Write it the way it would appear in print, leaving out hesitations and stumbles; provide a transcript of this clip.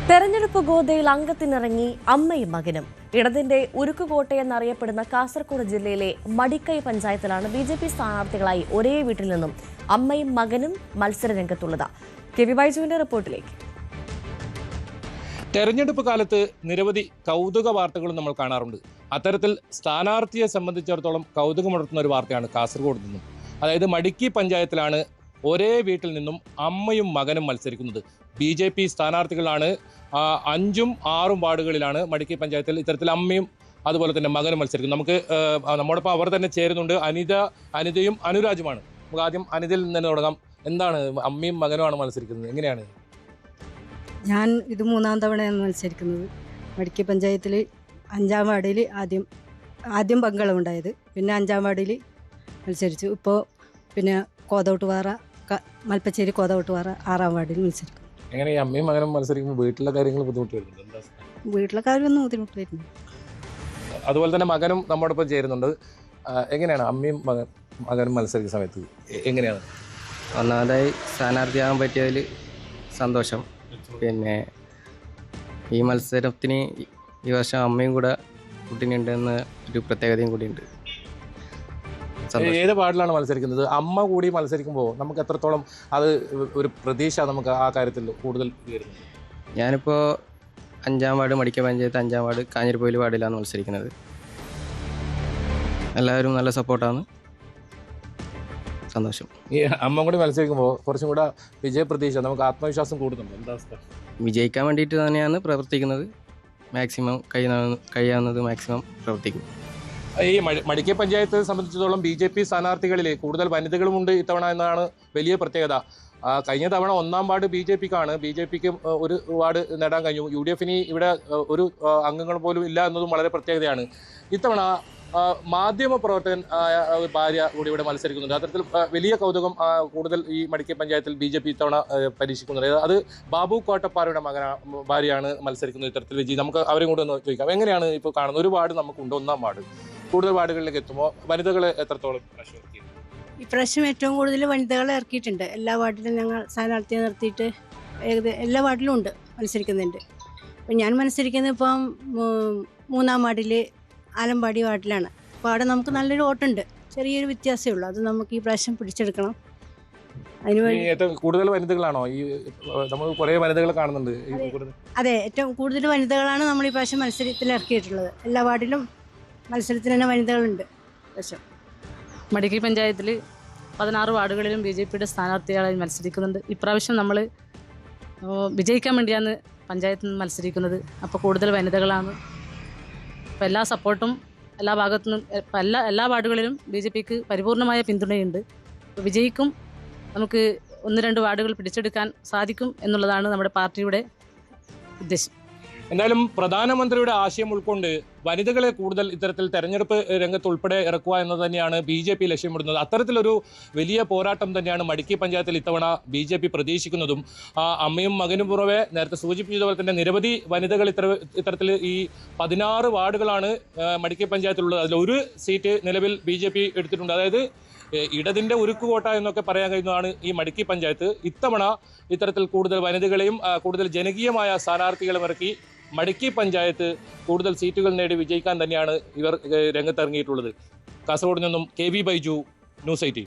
തെരഞ്ഞെടുപ്പ് ഗോതയിൽ അംഗത്തിനിറങ്ങി അമ്മയും മകനും. ഇടതിന്റെ ഉരുക്കുകോട്ടയെന്നറിയപ്പെടുന്ന കാസർഗോഡ് ജില്ലയിലെ മടിക്കൈ പഞ്ചായത്തിലാണ് ബിജെപി സ്ഥാനാർത്ഥികളായി ഒരേ വീട്ടിൽ നിന്നും അമ്മയും മകനും മത്സരരംഗത്തുള്ളത്. കെ വി ബൈജുവിന്റെ റിപ്പോർട്ടിലേക്ക്. തെരഞ്ഞെടുപ്പ് കാലത്ത് നിരവധി കൗതുക വാർത്തകളും നമ്മൾ കാണാറുണ്ട്. അത്തരത്തിൽ സ്ഥാനാർത്ഥിയെ സംബന്ധിച്ചിടത്തോളം കൗതുകമുണർത്തുന്ന ഒരു വാർത്തയാണ് കാസർഗോഡ് നിന്നും. അതായത് മടിക്കൈ പഞ്ചായത്തിലാണ് ഒരേ വീട്ടിൽ നിന്നും അമ്മയും മകനും മത്സരിക്കുന്നത്. ബി.ജെ.പി. സ്ഥാനാർത്ഥികളാണ്. 5ഉം 6ഉം വാർഡുകളിലാണ് മടിക്കൈ പഞ്ചായത്തിൽ ഇത്തരത്തിൽ അമ്മയും അതുപോലെ തന്നെ മകനും മത്സരിക്കുന്നത്. നമുക്ക് നമ്മോടൊപ്പം അവർ തന്നെ ചേരുന്നുണ്ട്. അനിതയും അനുരാജുമാണ്. നമുക്ക് ആദ്യം അനിതയിൽ നിന്ന് തന്നെ തുടങ്ങാം. എന്താണ് അമ്മയും മകനുമാണ് മത്സരിക്കുന്നത്, എങ്ങനെയാണ്? ഞാൻ ഇത് 3-ാം തവണയാണ് മത്സരിക്കുന്നത്. മടിക്കൈ പഞ്ചായത്തിൽ 5-ാം വാർഡിൽ ആദ്യം പങ്കളമുണ്ടായത്, പിന്നെ 5-ാം വാർഡിൽ മത്സരിച്ചു. ഇപ്പോൾ പിന്നെ കോതോട്ടുപാറ, മൽപ്പച്ചേരി കോതോട്ടുപാറ 6-ാം വാർഡിൽ മത്സരിക്കും. എങ്ങനെ ഈ അമ്മയും മകനും മത്സരിക്കുമ്പോൾ വീട്ടിലെ കാര്യങ്ങൾ ബുദ്ധിമുട്ട് വരുന്നുണ്ട്? വീട്ടിലെ കാര്യമൊന്നും ബുദ്ധിമുട്ട് വരുന്നു. അതുപോലെ തന്നെ മകനും നമ്മോടൊപ്പം ചേരുന്നുണ്ട്. എങ്ങനെയാണ് അമ്മയും മകനും മത്സരിക്കുന്ന സമയത്ത് എങ്ങനെയാണ്? ഒന്നാമതായി സ്ഥാനാർത്ഥിയാകാൻ പറ്റിയതിൽ സന്തോഷം. പിന്നെ ഈ മത്സരത്തിന് ഈ വർഷം അമ്മയും കൂടെ കുട്ടീനുണ്ടെന്ന ഒരു പ്രത്യേകതയും കൂടിയുണ്ട്. ഏത് വാർഡിലാണ് മത്സരിക്കുന്നത്? അമ്മ കൂടി മത്സരിക്കുമ്പോൾ നമുക്ക് എത്രത്തോളം അത് ഒരു പ്രതീക്ഷ നമുക്ക് ആ കാര്യത്തിൽ കൂടുതൽ വരുന്നത്? ഞാനിപ്പോൾ 5-ാം വാർഡ് മടിക്കൈ പഞ്ചായത്ത് 5-ാം വാർഡ് കാഞ്ഞിരപ്പൊയിൽ വാർഡിലാണ് മത്സരിക്കുന്നത്. എല്ലാവരും നല്ല സപ്പോർട്ടാണ്. സന്തോഷം. ഈ അമ്മ കൂടി മത്സരിക്കുമ്പോൾ കുറച്ചും കൂടെ വിജയപ്രതീക്ഷ, നമുക്ക് ആത്മവിശ്വാസം കൂടുന്നുണ്ട്. എന്താ അവസ്ഥ? വിജയിക്കാൻ വേണ്ടിയിട്ട് തന്നെയാണ് പ്രവർത്തിക്കുന്നത്. മാക്സിമം കഴിയാവുന്നത് മാക്സിമം പ്രവർത്തിക്കും. ഈ മടിക്കൈ പഞ്ചായത്തെ സംബന്ധിച്ചിടത്തോളം ബി.ജെ.പി. സ്ഥാനാർത്ഥികളിൽ കൂടുതൽ വനിതകളുമുണ്ട് ഇത്തവണ എന്നാണ് വലിയ പ്രത്യേകത. കഴിഞ്ഞ തവണ 1-ാം വാർഡ് ബി.ജെ.പിക്കാണ്. ബി.ജെ.പിക്ക് ഒരു വാർഡ് നേടാൻ കഴിഞ്ഞു. യു.ഡി.എഫിന് ഇവിടെ ഒരു അംഗങ്ങൾ പോലും ഇല്ല എന്നതും വളരെ പ്രത്യേകതയാണ്. ഇത്തവണ മാധ്യമ പ്രവർത്തകൻ ഭാര്യ കൂടി ഇവിടെ മത്സരിക്കുന്നുണ്ട്. അത്തരത്തിൽ വലിയ കൗതുകം കൂടുതൽ ഈ മടിക്കൈ പഞ്ചായത്തിൽ ബി.ജെ.പി. ഇത്തവണ പരീക്ഷിക്കുന്നുണ്ട്. അത് ബാബു കോട്ടപ്പാറയുടെ ഭാര്യയാണ് മത്സരിക്കുന്നത്. ഇത്തരത്തിൽ വിജയി. നമുക്ക് അവരെയും കൂടെ ഒന്ന് ചോദിക്കാം. എങ്ങനെയാണ് ഇപ്പോൾ കാണുന്നത്? ഒരു വാർഡ് നമുക്കുണ്ട്, 1-ാം വാർഡ്. കൂടുതൽ വാർഡുകളിലേക്ക് എത്തുമ്പോൾ വനിതകളെ എത്രത്തോളം പ്രശ്നം? ഇപ്രാവശ്യം ഏറ്റവും കൂടുതൽ വനിതകളെ ഇറക്കിയിട്ടുണ്ട്. എല്ലാ വാർഡിലും ഞങ്ങൾ സ്ഥാനാർത്ഥിയെ നിർത്തിയിട്ട് എല്ലാ വാർഡിലും ഉണ്ട്, മത്സരിക്കുന്നുണ്ട്. അപ്പം ഞാൻ മത്സരിക്കുന്നത് ഇപ്പം 3-ാം വാർഡിൽ ആലമ്പാടി വാർഡിലാണ്. അപ്പോൾ അവിടെ നമുക്ക് നല്ലൊരു വോട്ടുണ്ട്. ചെറിയൊരു വ്യത്യാസമേ ഉള്ളൂ. അത് നമുക്ക് ഈ പ്രാവശ്യം പിടിച്ചെടുക്കണം. അതിനുവേണ്ടി കൂടുതൽ വനിതകളാണോ? ഈ നമ്മൾ കുറേ വനിതകളെ കാണുന്നുണ്ട്. അതെ, ഏറ്റവും കൂടുതൽ വനിതകളാണ് നമ്മൾ ഈ പ്രാവശ്യം മത്സരത്തിൽ ഇറക്കിയിട്ടുള്ളത്. എല്ലാ വാർഡിലും മത്സരത്തിന് തന്നെ വനിതകളുണ്ട്. പ്രാവശ്യം മടിക്കൈ പഞ്ചായത്തിൽ 16 വാർഡുകളിലും ബി.ജെ.പിയുടെ സ്ഥാനാർത്ഥികളായി മത്സരിക്കുന്നുണ്ട്. ഇപ്രാവശ്യം നമ്മൾ വിജയിക്കാൻ വേണ്ടിയാണ് പഞ്ചായത്തിൽ നിന്ന് മത്സരിക്കുന്നത്. അപ്പോൾ കൂടുതൽ വനിതകളാണ്. അപ്പോൾ എല്ലാ സപ്പോർട്ടും എല്ലാ ഭാഗത്തുനിന്നും എല്ലാ വാർഡുകളിലും ബി.ജെ.പിക്ക് പരിപൂർണമായ പിന്തുണയുണ്ട്. അപ്പോൾ വിജയിക്കും, നമുക്ക് 1-2 വാർഡുകൾ പിടിച്ചെടുക്കാൻ സാധിക്കും എന്നുള്ളതാണ് നമ്മുടെ പാർട്ടിയുടെ ഉദ്ദേശം. എന്തായാലും പ്രധാനമന്ത്രിയുടെ ആശയം ഉൾക്കൊണ്ട് വനിതകളെ കൂടുതൽ ഇത്തരത്തിൽ തെരഞ്ഞെടുപ്പ് രംഗത്ത് ഉൾപ്പെടെ ഇറക്കുക എന്നത് തന്നെയാണ് ബി.ജെ.പി. ലക്ഷ്യമിടുന്നത്. അത്തരത്തിലൊരു വലിയ പോരാട്ടം തന്നെയാണ് മടിക്കൈ പഞ്ചായത്തിൽ ഇത്തവണ ബി.ജെ.പി. പ്രതീക്ഷിക്കുന്നതും. അമ്മയും മകനും പുറമെ നേരത്തെ സൂചിപ്പിച്ചതുപോലെ തന്നെ നിരവധി വനിതകൾ ഇത്തരത്തിൽ ഈ 16 വാർഡുകളാണ് മടിക്കൈ പഞ്ചായത്തിലുള്ളത്. അതിൽ ഒരു സീറ്റ് നിലവിൽ ബി.ജെ.പി. എടുത്തിട്ടുണ്ട്. അതായത് ഇടതിൻ്റെ ഉരുക്കുകോട്ട എന്നൊക്കെ പറയാൻ കഴിയുന്നതാണ് ഈ മടിക്കൈ പഞ്ചായത്ത്. ഇത്തവണ ഇത്തരത്തിൽ കൂടുതൽ വനിതകളെയും കൂടുതൽ ജനകീയമായ സ്ഥാനാർത്ഥികളും ഇറക്കി മടിക്കൈ പഞ്ചായത്ത് കൂടുതൽ സീറ്റുകൾ നേടി വിജയിക്കാൻ തന്നെയാണ് ഇവർ രംഗത്തിറങ്ങിയിട്ടുള്ളത്. കാസർഗോഡ് നിന്നും കെ വി ബൈജു, ന്യൂസ് 18.